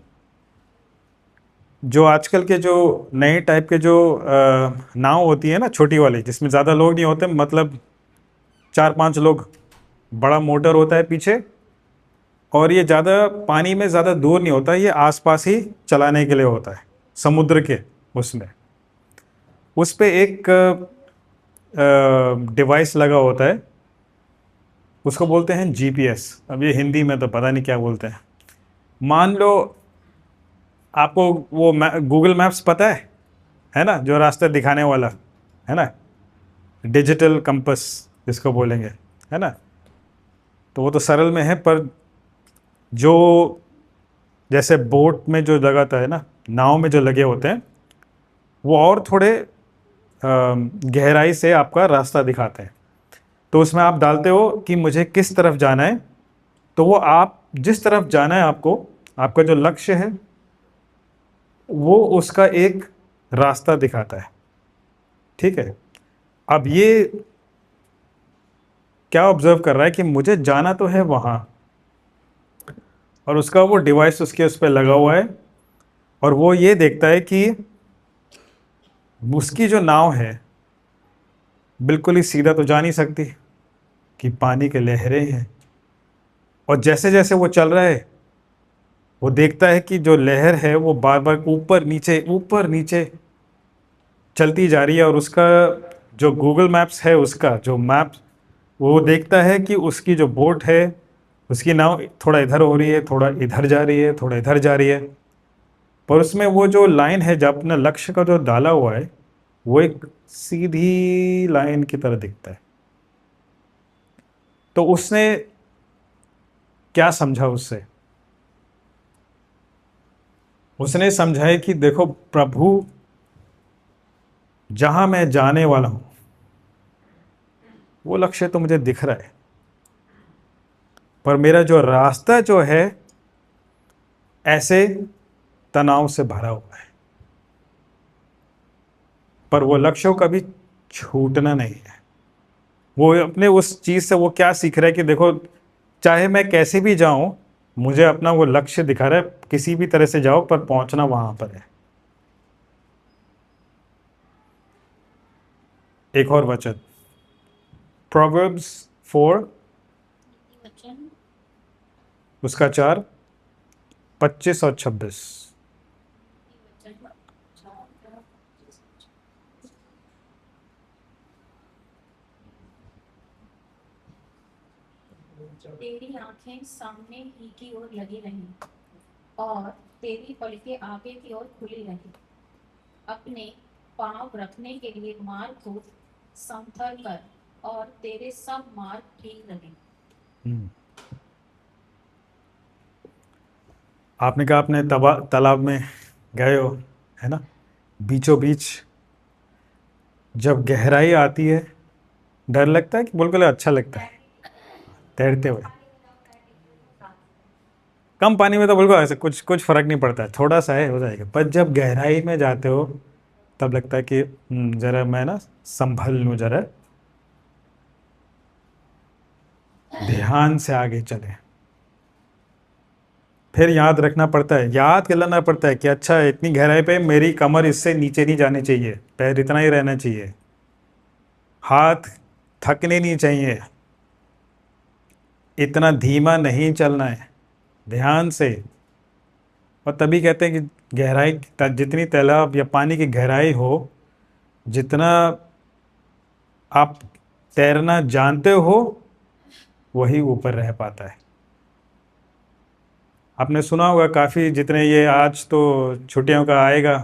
[SPEAKER 1] जो आजकल के जो नए टाइप के जो नाव होती है ना, छोटी वाली, जिसमें ज़्यादा लोग नहीं होते, मतलब 4-5 लोग, बड़ा मोटर होता है पीछे, और ये ज़्यादा पानी में ज़्यादा दूर नहीं होता, ये आसपास ही चलाने के लिए होता है, समुद्र के उसमें। उस पे एक डिवाइस लगा होता है, उसको बोलते हैं जीपीएस। अब ये हिंदी में तो पता नहीं क्या बोलते हैं। मान लो आपको वो गूगल मैप्स पता है ना, जो रास्ता दिखाने वाला है ना, डिजिटल कंपस जिसको बोलेंगे, है ना। तो वो तो सरल में है, पर जो जैसे बोट में जो लगाता है ना, नाव में जो लगे होते हैं, वो और थोड़े गहराई से आपका रास्ता दिखाते हैं। तो उसमें आप डालते हो कि मुझे किस तरफ जाना है, तो वो आप जिस तरफ जाना है आपको, आपका जो लक्ष्य है, वो उसका एक रास्ता दिखाता है। ठीक है। अब ये क्या ऑब्जर्व कर रहा है कि मुझे जाना तो है वहाँ, और उसका वो डिवाइस उस पर लगा हुआ है, और वो ये देखता है कि उसकी जो नाव है बिल्कुल ही सीधा तो जा नहीं सकती, कि पानी के लहरें हैं। और जैसे जैसे वो चल रहा है, वो देखता है कि जो लहर है वो बार बार ऊपर नीचे चलती जा रही है, और उसका जो गूगल मैप्स है, उसका जो मैप, वो देखता है कि उसकी जो बोट है, उसकी नाव थोड़ा इधर हो रही है, थोड़ा इधर जा रही है, थोड़ा इधर जा रही है, पर उसमें वो जो लाइन है, जब अपना लक्ष्य का जो डाला हुआ है, वो एक सीधी लाइन की तरह दिखता है। तो उसने क्या समझा उससे? उसने समझाया कि देखो प्रभु, जहां मैं जाने वाला हूं वो लक्ष्य तो मुझे दिख रहा है, पर मेरा जो रास्ता जो है ऐसे तनाव से भरा हुआ है, पर वो लक्ष्य को कभी छूटना नहीं है। वो अपने उस चीज से वो क्या सीख रहा है कि देखो, चाहे मैं कैसे भी जाऊं, मुझे अपना वो लक्ष्य दिखा रहा है, किसी भी तरह से जाओ पर पहुंचना वहां पर है। एक और वचन, प्रोवर्ब्स 4
[SPEAKER 4] वचन
[SPEAKER 1] उसका 4, 25 और 26।
[SPEAKER 4] तेरी आंखें सामने ही की ओर लगी रहीं और तेरी पलकें आगे की ओर खुली रहीं। अपने पांव रखने के लिए मार्ग को समतल कर और तेरे सब मार्ग ठीक रहे।
[SPEAKER 1] आपने कहा आपने तालाब में गए हो, है ना? बीचों बीच जब गहराई आती है, डर लगता है कि बिल्कुल अच्छा लगता है तैरते हुए? कम पानी में तो बिल्कुल ऐसे कुछ कुछ फर्क नहीं पड़ता है, थोड़ा सा है हो जाएगा, पर जब गहराई में जाते हो तब लगता है कि जरा मैं ना संभल लूँ, जरा ध्यान से आगे चले। फिर याद रखना पड़ता है, याद कर लेना पड़ता है कि अच्छा इतनी गहराई पे मेरी कमर इससे नीचे नहीं जानी चाहिए, पैर इतना ही रहना चाहिए, हाथ थकने नहीं चाहिए, इतना धीमा नहीं चलना है, ध्यान से। और तभी कहते हैं कि गहराई जितनी तालाब या पानी की गहराई हो, जितना आप तैरना जानते हो वही ऊपर रह पाता है। आपने सुना होगा काफ़ी, जितने ये आज तो छुट्टियों का आएगा,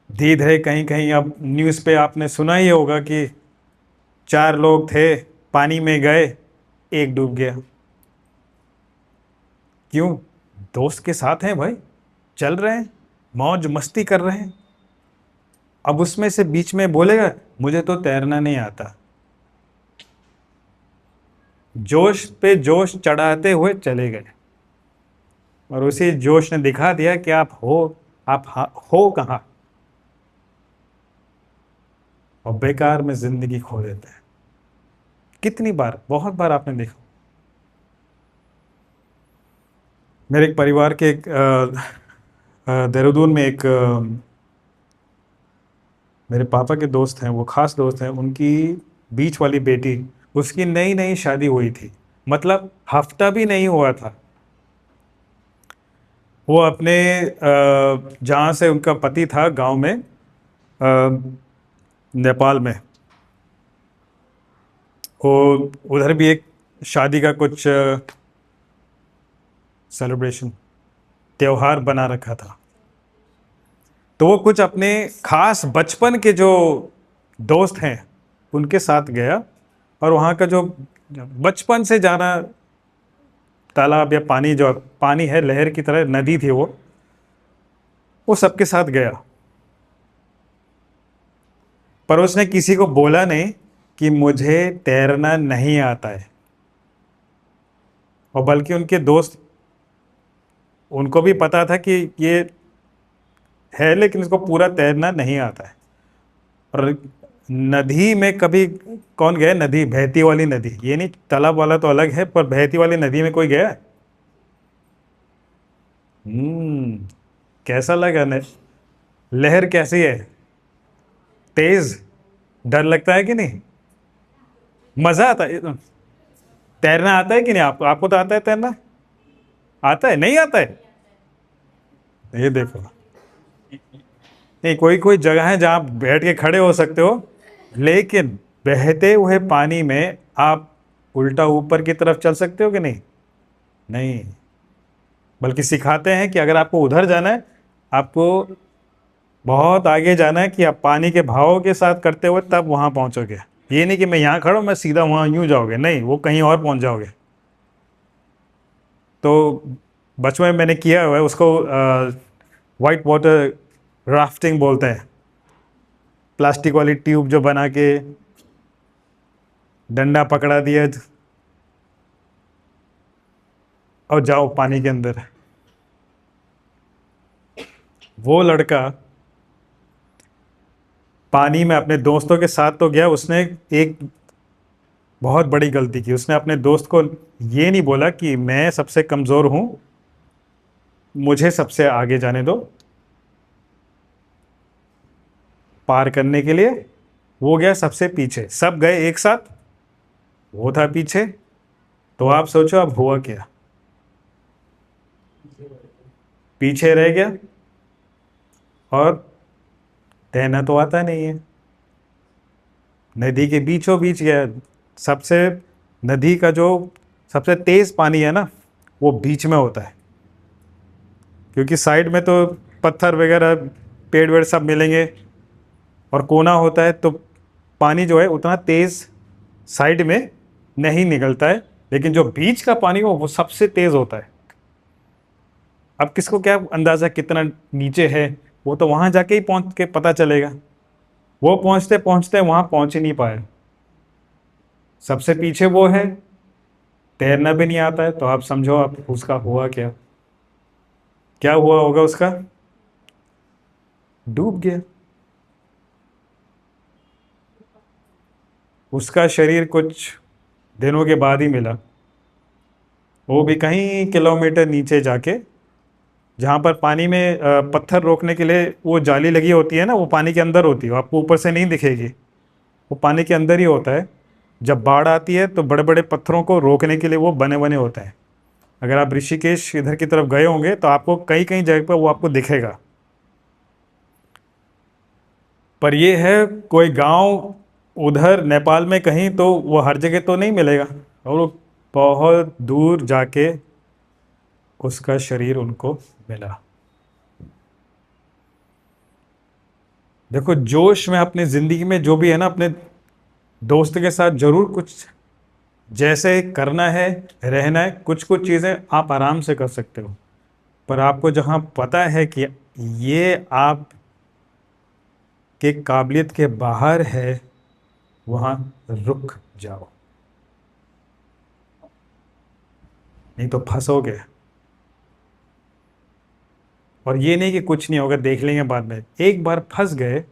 [SPEAKER 1] धीरे धीरे कहीं कहीं अब न्यूज़ पे आपने सुना ही होगा कि 4 लोग थे, पानी में गए, एक डूब गया। क्यों? दोस्त के साथ हैं भाई, चल रहे हैं, मौज मस्ती कर रहे हैं। अब उसमें से बीच में बोलेगा मुझे तो तैरना नहीं आता। जोश पे जोश चढ़ाते हुए चले गए और उसी जोश ने दिखा दिया कि आप हो कहाँ, और बेकार में जिंदगी खो देते हैं। कितनी बार, बहुत बार आपने देखा। मेरे एक परिवार के एक देहरादून में एक मेरे पापा के दोस्त हैं, वो खास दोस्त हैं, उनकी बीच वाली बेटी, उसकी नई नई शादी हुई थी, मतलब हफ्ता भी नहीं हुआ था। वो अपने जहाँ से उनका पति था गांव में, नेपाल में, वो उधर भी एक शादी का कुछ सेलिब्रेशन त्योहार बना रखा था। तो वो कुछ अपने खास बचपन के जो दोस्त हैं उनके साथ गया, और वहाँ का जो बचपन से जाना तालाब या पानी, जो पानी है लहर की तरह, नदी थी वो सबके साथ गया। पर उसने किसी को बोला नहीं कि मुझे तैरना नहीं आता है, और बल्कि उनके दोस्त, उनको भी पता था कि ये है लेकिन इसको पूरा तैरना नहीं आता है। और नदी में कभी कौन गया? नदी, बहती वाली नदी, ये नहीं तालाब वाला तो अलग है, पर बहती वाली नदी में कोई गया? कैसा लगा ने? लहर कैसी है? तेज? डर लगता है कि नहीं? मजा आता है? तैरना आता है कि नहीं? आपको तो आता है तैरना? आता है? नहीं आता है? ये देखो, नहीं, कोई कोई जगह है जहाँ आप बैठ के खड़े हो सकते हो, लेकिन बहते हुए पानी में आप उल्टा ऊपर की तरफ चल सकते हो कि नहीं? बल्कि सिखाते हैं कि अगर आपको उधर जाना है, आपको बहुत आगे जाना है कि आप पानी के भाव के साथ करते हुए तब वहाँ पहुँचोगे। ये नहीं कि मैं यहाँ खड़ा हूँ मैं सीधा वहाँ यूँ जाओगे, नहीं, वो कहीं और पहुँच जाओगे। तो बचपन में मैंने किया हुआ है उसको, वाइट वाटर राफ्टिंग बोलते हैं। प्लास्टिक वाली ट्यूब जो बना के डंडा पकड़ा दिया और जाओ पानी के अंदर। वो लड़का पानी में अपने दोस्तों के साथ तो गया, उसने एक बहुत बड़ी गलती की। उसने अपने दोस्त को ये नहीं बोला कि मैं सबसे कमज़ोर हूँ, मुझे सबसे आगे जाने दो पार करने के लिए। वो गया सबसे पीछे, सब गए एक साथ, वो था पीछे। तो आप सोचो अब हुआ क्या, पीछे रह गया और तैरना तो आता नहीं है, नदी के बीचों बीच गया। सबसे नदी का जो सबसे तेज़ पानी है ना, वो बीच में होता है, क्योंकि साइड में तो पत्थर वगैरह पेड़ वेड़ सब मिलेंगे और कोना होता है, तो पानी जो है उतना तेज़ साइड में नहीं निकलता है। लेकिन जो बीच का पानी हो वो सबसे तेज़ होता है। अब किसको क्या अंदाज़ा कितना नीचे है, वो तो वहाँ जाके ही पहुँच के पता चलेगा। वो पहुँचते पहुँचते वहाँ पहुँच ही नहीं पाए, सबसे पीछे वो है, तैरना भी नहीं आता है। तो आप समझो आप उसका हुआ क्या, क्या हुआ होगा उसका, डूब गया। उसका शरीर कुछ दिनों के बाद ही मिला, वो भी कहीं किलोमीटर नीचे जाके, जहाँ पर पानी में पत्थर रोकने के लिए वो जाली लगी होती है ना, वो पानी के अंदर होती है, आपको ऊपर से नहीं दिखेगी, वो पानी के अंदर ही होता है। जब बाढ़ आती है तो बड़े बड़े पत्थरों को रोकने के लिए वो बने बने होते हैं। अगर आप ऋषिकेश इधर की तरफ गए होंगे तो आपको कई कई जगह पर वो आपको दिखेगा। पर ये है कोई गांव उधर नेपाल में कहीं, तो वो हर जगह तो नहीं मिलेगा, और वो बहुत दूर जाके उसका शरीर उनको मिला। देखो जोश में अपनी ज़िंदगी में जो भी है ना, अपने दोस्त के साथ ज़रूर कुछ जैसे करना है, रहना है। कुछ कुछ चीज़ें आप आराम से कर सकते हो, पर आपको जहाँ पता है कि ये आप के काबिलियत के बाहर है, वहाँ रुक जाओ, नहीं तो फंसोगे। और ये नहीं कि कुछ नहीं होगा, देख लेंगे बाद में। एक बार फंस गए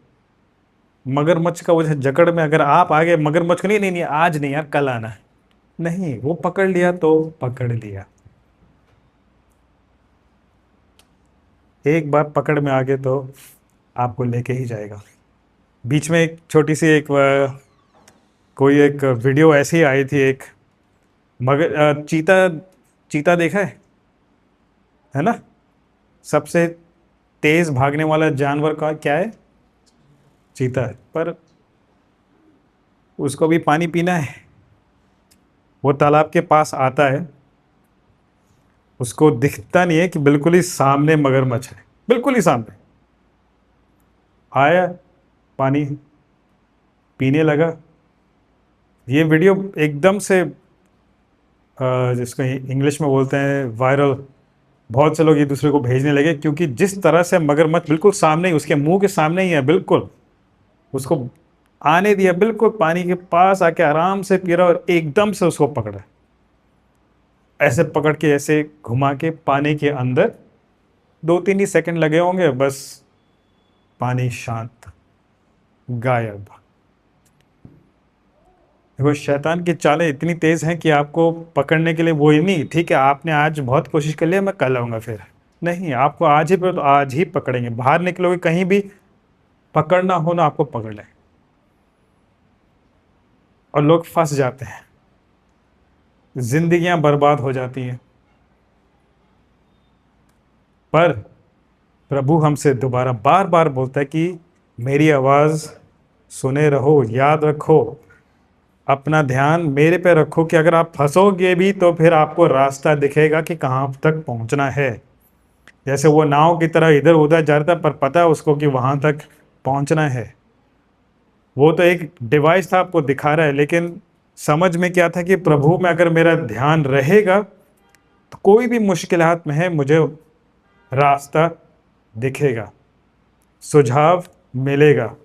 [SPEAKER 1] मगरमच्छ का वो जकड़ में, अगर आप आगे मगरमच्छ को नहीं नहीं नहीं आज नहीं यार कल आना है, नहीं, वो पकड़ लिया तो पकड़ लिया। एक बार पकड़ में आ गए तो आपको लेके ही जाएगा। बीच में एक छोटी सी एक कोई एक वीडियो ऐसी आई थी, एक मगर चीता, चीता देखा है ना? सबसे तेज भागने वाला जानवर का क्या है? चीता है। पर उसको भी पानी पीना है, वो तालाब के पास आता है, उसको दिखता नहीं है कि बिल्कुल ही सामने मगरमच्छ है, बिल्कुल ही सामने। आया, पानी पीने लगा। ये वीडियो एकदम से जिसको इंग्लिश में बोलते हैं वायरल, बहुत से लोग एक दूसरे को भेजने लगे, क्योंकि जिस तरह से मगरमच्छ बिल्कुल सामने ही, उसके मुंह के सामने ही है, बिल्कुल उसको आने दिया, बिल्कुल पानी के पास आके आराम से पी रहा, और एकदम से उसको पकड़ा, ऐसे पकड़ के ऐसे घुमा के पानी के अंदर। 2-3 ही सेकंड लगे होंगे, बस पानी शांत, गायब। देखो शैतान की चालें इतनी तेज़ हैं कि आपको पकड़ने के लिए वो ही नहीं, ठीक है आपने आज बहुत कोशिश कर लिया, मैं कल आऊँगा, फिर नहीं, आपको आज ही पे तो आज ही पकड़ेंगे। बाहर निकलोगे कहीं भी, पकड़ना हो ना आपको पकड़ लें। और लोग फंस जाते हैं, जिंदगियां बर्बाद हो जाती हैं। पर प्रभु हमसे दोबारा बार बार बोलता है कि मेरी आवाज़ सुने रहो, याद रखो, अपना ध्यान मेरे पे रखो, कि अगर आप फंसोगे भी तो फिर आपको रास्ता दिखेगा कि कहाँ तक पहुँचना है। जैसे वो नाव की तरह इधर उधर जा रहा था, पर पता है उसको कि वहां तक पहुंचना है। वो तो एक डिवाइस था, आपको दिखा रहा है, लेकिन समझ में क्या था कि प्रभु में अगर मेरा ध्यान रहेगा तो कोई भी मुश्किलात में है मुझे रास्ता दिखेगा, सुझाव मिलेगा।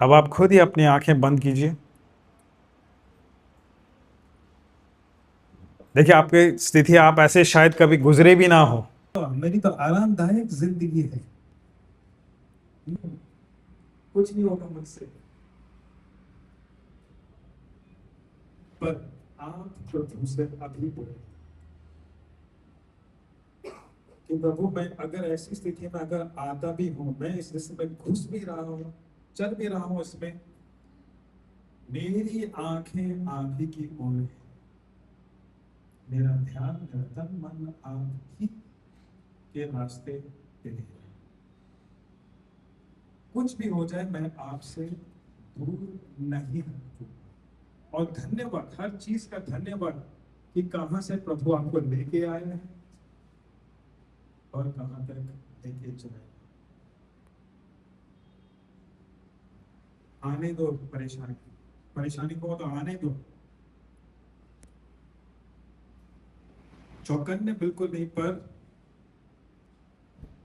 [SPEAKER 1] अब आप खुद ही अपनी आंखें बंद कीजिए। देखिए, आपकी स्थिति, आप ऐसे शायद कभी गुजरे भी ना हो।
[SPEAKER 5] मेरी तो आरामदायक जिंदगी है, कुछ नहीं होगा मुझसे। पर आप प्रभु से अभी बोले कि प्रभु, मैं अगर ऐसी स्थिति में अगर आता भी हूं, मैं इसमें घुस भी रहा हूं, चल भी रहा हूं इसमें, मेरी आंखें आप ही की ओर है, मेरा ध्यान, मेरा तन मन आप ही के रास्ते पे है। कुछ भी हो जाए मैं आपसे दूर नहीं हूं। और धन्यवाद, हर चीज का धन्यवाद कि कहां से प्रभु आपको लेके आए हैं और कहां तक लेके जाए। आने दो परेशानी, परेशानी को तो आने दो, चौकन्ने बिल्कुल नहीं, पर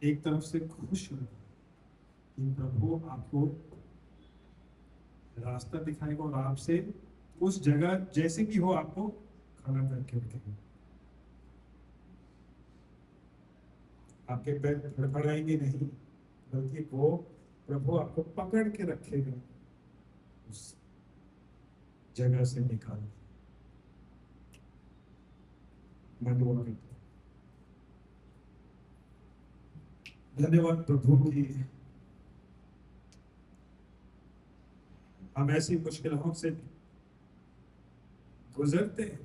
[SPEAKER 5] एक तरफ से खुश हो कि प्रभु आपको रास्ता दिखाएगा और आपसे उस जगह जैसे भी हो आपको खड़ा करके रखेगा। आपके पैर फड़फड़ाएंगे नहीं, बल्कि वो प्रभु आपको पकड़ के रखेगा, उस जगह से निकाल। धन्यवाद प्रभु की हम ऐसी मुश्किलों से गुजरते हैं,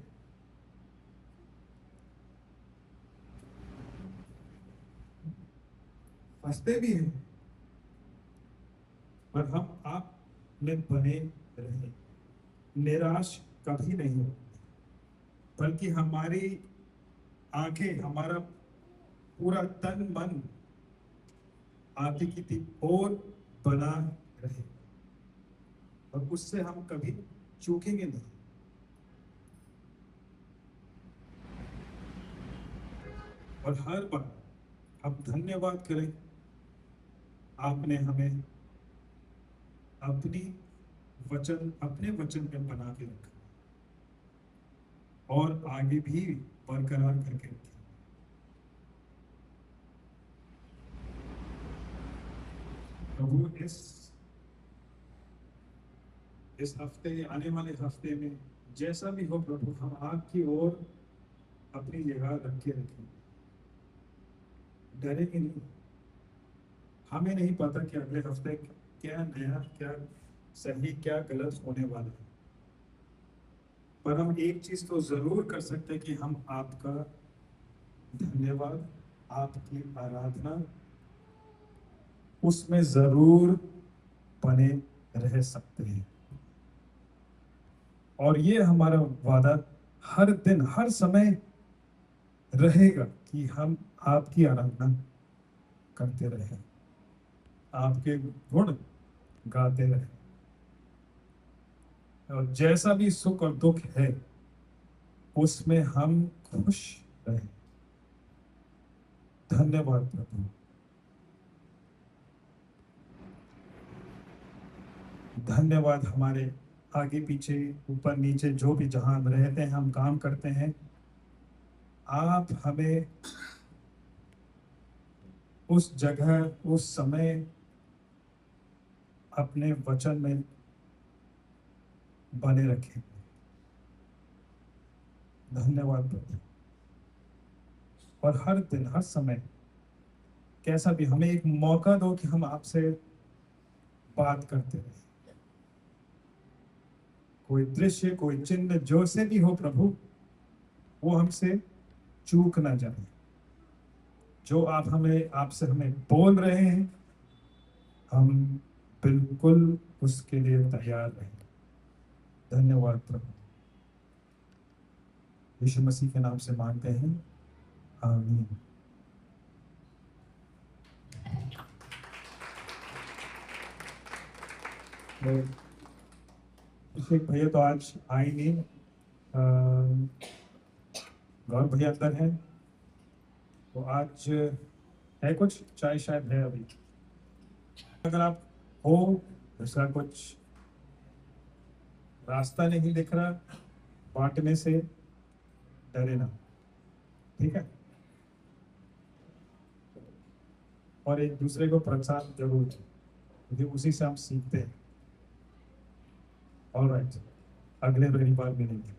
[SPEAKER 5] फंसते भी हैं, पर हम आप में बने रहे, निराश कभी नहीं हो, बल्कि हमारी आंखें, हमारा पूरा तन मन आप ही की ओर बना रहे, और उससे हम कभी चूकेंगे नहीं। और हर बार हम धन्यवाद करें, आपने हमें अपने वचन में बना के रखा और आगे भी बरकरार करके रखा। प्रभु, इस हफ्ते, आने वाले हफ्ते में जैसा भी हो प्रभु, हम आपकी ओर अपनी जगह रख के रखें, डरेंगे नहीं। हमें नहीं पता कि अगले हफ्ते क्या नया, क्या सही, क्या गलत होने वाला है, पर हम एक चीज तो जरूर कर सकते हैं कि हम आपका धन्यवाद, आपकी आराधना उसमें जरूर बने रह सकते हैं। और ये हमारा वादा हर दिन, हर समय रहेगा कि हम आपकी आराधना करते रहें, आपके गुण गाते रहें, और जैसा भी सुख और दुख है उसमें हम खुश रहें। धन्यवाद प्रभु, धन्यवाद। हमारे आगे पीछे, ऊपर नीचे, जो भी जहां हम रहते हैं, हम काम करते हैं, आप हमें उस जगह, उस समय अपने वचन में बने रखें। धन्यवाद प्रभु। और हर दिन, हर समय, कैसा भी, हमें एक मौका दो कि हम आपसे बात करते रहे। कोई दृश्य, कोई चिन्ह, जो से भी हो प्रभु, वो हमसे चूक ना जाए। जो आप हमें, आपसे हमें बोल रहे हैं, हम बिल्कुल उसके लिए तैयार रहें। धन्यवाद प्रभु, यीशु मसीह के नाम से मांगते हैं, आमीन। अभिषेक भैया तो आज आए नहीं, गौरव भैया अंदर है, तो आज है कुछ चाय शायद है अभी। अगर आप हो, ऐसा कुछ रास्ता नहीं दिख रहा बांटने से, डरे ना, ठीक है। और एक दूसरे को प्रोत्साहन जरूर दें, क्योंकि उसी से हम सीखते हैं। ऑलराइट, अगले रविवार मिलेंगे।